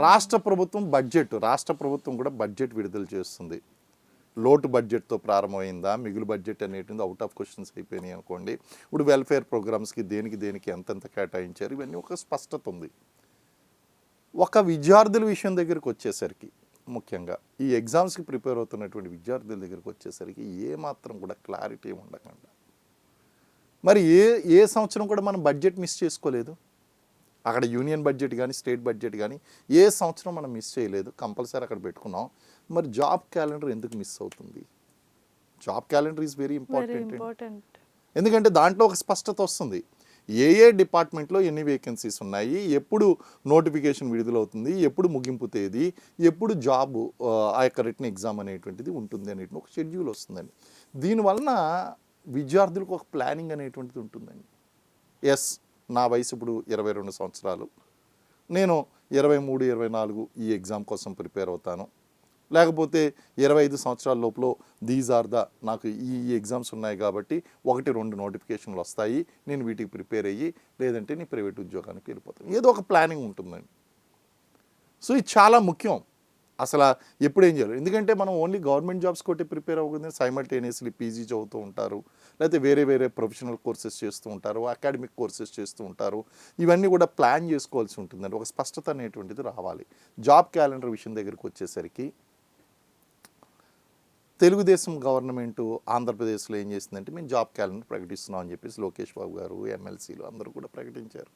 రాష్ట్ర ప్రభుత్వం కూడా బడ్జెట్ విడుదల చేస్తుంది. లోటు బడ్జెట్తో ప్రారంభమైందా, మిగులు బడ్జెట్ అనేటిది అవుట్ ఆఫ్ క్వశ్చన్స్ అయిపోయినాయి అనుకోండి. ఇప్పుడు వెల్ఫేర్ ప్రోగ్రామ్స్కి దేనికి ఎంతెంత కేటాయించారు, ఇవన్నీ ఒక స్పష్టత ఉంది. ఒక విద్యార్థుల విషయం దగ్గరికి వచ్చేసరికి, ముఖ్యంగా ఈ ఎగ్జామ్స్కి ప్రిపేర్ అవుతున్నటువంటి విద్యార్థుల దగ్గరికి వచ్చేసరికి ఏమాత్రం కూడా క్లారిటీ ఉండకుండా, మరి ఏ సంవత్సరం కూడా మనం బడ్జెట్ మిస్ చేసుకోలేదు. అక్కడ యూనియన్ బడ్జెట్ కానీ స్టేట్ బడ్జెట్ కానీ ఏ సంవత్సరం మనం మిస్ చేయలేదు, కంపల్సరీ అక్కడ పెట్టుకున్నాం. మరి జాబ్ క్యాలెండర్ ఎందుకు మిస్ అవుతుంది? Job calendar is very important. ఎందుకంటే దాంట్లో ఒక స్పష్టత వస్తుంది. ఏ డిపార్ట్మెంట్లో ఎన్ని వేకెన్సీస్ ఉన్నాయి, ఎప్పుడు నోటిఫికేషన్ విడుదలవుతుంది, ఎప్పుడు ముగింపు తేదీ, ఎప్పుడు జాబ్ ఆ యొక్క రిటన్ ఎగ్జామ్ అనేటువంటిది ఉంటుంది అనేటువంటి ఒక షెడ్యూల్ వస్తుందండి. దీనివలన విద్యార్థులకు ఒక ప్లానింగ్ అనేటువంటిది ఉంటుందండి. ఎస్, నా వయసు ఇప్పుడు 22 సంవత్సరాలు, నేను 23, 24 ఈ ఎగ్జామ్ కోసం ప్రిపేర్ అవుతాను. లేకపోతే 25 సంవత్సరాల లోపల నాకు ఈ ఎగ్జామ్స్ ఉన్నాయి కాబట్టి 1-2 నోటిఫికేషన్లు వస్తాయి, నేను వీటికి ప్రిపేర్ అయ్యి లేదంటే నేను ప్రైవేట్ ఉద్యోగానికి వెళ్ళిపోతాను. ఏదో ఒక ప్లానింగ్ ఉంటుందండి. సో ఇది చాలా ముఖ్యం. అసలు ఎప్పుడు ఏం చేయాలి, ఎందుకంటే మనం ఓన్లీ గవర్నమెంట్ జాబ్స్ కొట్టి ప్రిపేర్ అవ్వకుండా సైమల్టేనియస్లీ పీజీ చదువుతూ ఉంటారు, లేకపోతే వేరే ప్రొఫెషనల్ కోర్సెస్ చేస్తూ ఉంటారు, అకాడమిక్ కోర్సెస్ చేస్తూ ఉంటారు. ఇవన్నీ కూడా ప్లాన్ చేసుకోవాల్సి ఉంటుందండి. ఒక స్పష్టత అనేటువంటిది రావాలి. జాబ్ క్యాలెండర్ విషయం దగ్గరికి వచ్చేసరికి తెలుగుదేశం గవర్నమెంట్ ఆంధ్రప్రదేశ్లో ఏం చేసిందంటే, మేము జాబ్ క్యాలెండర్ ప్రకటిస్తున్నాం అని చెప్పేసి లోకేష్ బాబు గారు, ఎమ్మెల్సీలు అందరూ కూడా ప్రకటించారు.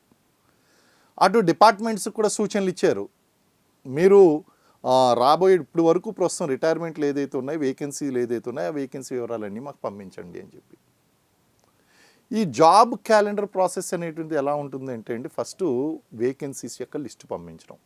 అటు డిపార్ట్మెంట్స్కి కూడా సూచనలు ఇచ్చారు. మీరు రాబోయే ఇప్పుడు వరకు ప్రస్తుతం రిటైర్మెంట్లు ఏదైతే ఉన్నాయో, వేకెన్సీలు ఏదైతే ఉన్నాయో ఆ వేకెన్సీ వివరాలన్నీ మాకు పంపించండి అని చెప్పి. ఈ జాబ్ క్యాలెండర్ ప్రాసెస్ అనేటువంటిది ఎలా ఉంటుందంటే అండి, ఫస్ట్ వేకెన్సీస్ యొక్క లిస్టు పంపించడం.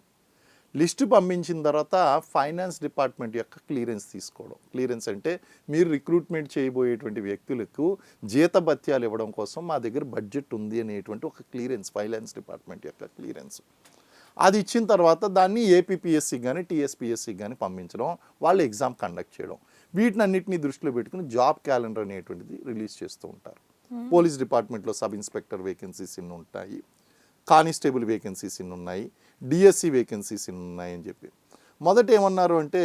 లిస్టు పంపించిన తర్వాత ఫైనాన్స్ డిపార్ట్మెంట్ యొక్క క్లియరెన్స్ తీసుకోవడం. క్లియరెన్స్ అంటే మీరు రిక్రూట్మెంట్ చేయబోయేటువంటి వ్యక్తులకు జీతభత్యాలు ఇవ్వడం కోసం మా దగ్గర బడ్జెట్ ఉంది అనేటువంటి ఒక క్లియరెన్స్, ఫైనాన్స్ డిపార్ట్మెంట్ యొక్క క్లియరెన్స్. అది ఇచ్చిన తర్వాత దాన్ని ఏపీపీఎస్సీకి కానీ టీఎస్పీఎస్సీకి కానీ పంపించడం, వాళ్ళు ఎగ్జామ్ కండక్ట్ చేయడం. వీటినన్నింటినీ దృష్టిలో పెట్టుకుని జాబ్ క్యాలెండర్ అనేటువంటిది రిలీజ్ చేస్తూ ఉంటారు. పోలీస్ డిపార్ట్మెంట్లో సబ్ ఇన్స్పెక్టర్ వేకెన్సీస్ ఇన్ని ఉంటాయి, కానిస్టేబుల్ వేకెన్సీస్ ఇన్ని ఉన్నాయి, డిఎస్సి వేకెన్సీస్ ఇన్ని ఉన్నాయి అని చెప్పి. మొదట ఏమన్నారు అంటే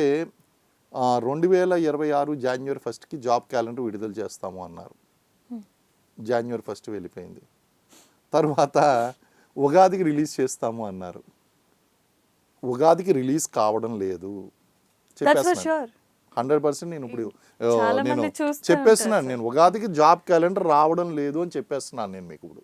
2026 జనవరి 1కి జాబ్ క్యాలెండర్ విడుదల చేస్తాము అన్నారు. జనవరి 1 వెళ్ళిపోయింది. తర్వాత ఉగాదికి రిలీజ్ చేస్తాము అన్నారు. ఉగాదికి రిలీజ్ కావడం లేదు. చెప్పేస్తున్నాను 100%. నేను ఇప్పుడు చెప్పేస్తున్నాను, నేను ఉగాదికి జాబ్ క్యాలెండర్ రావడం లేదు అని చెప్పేస్తున్నాను నేను మీకు ఇప్పుడు.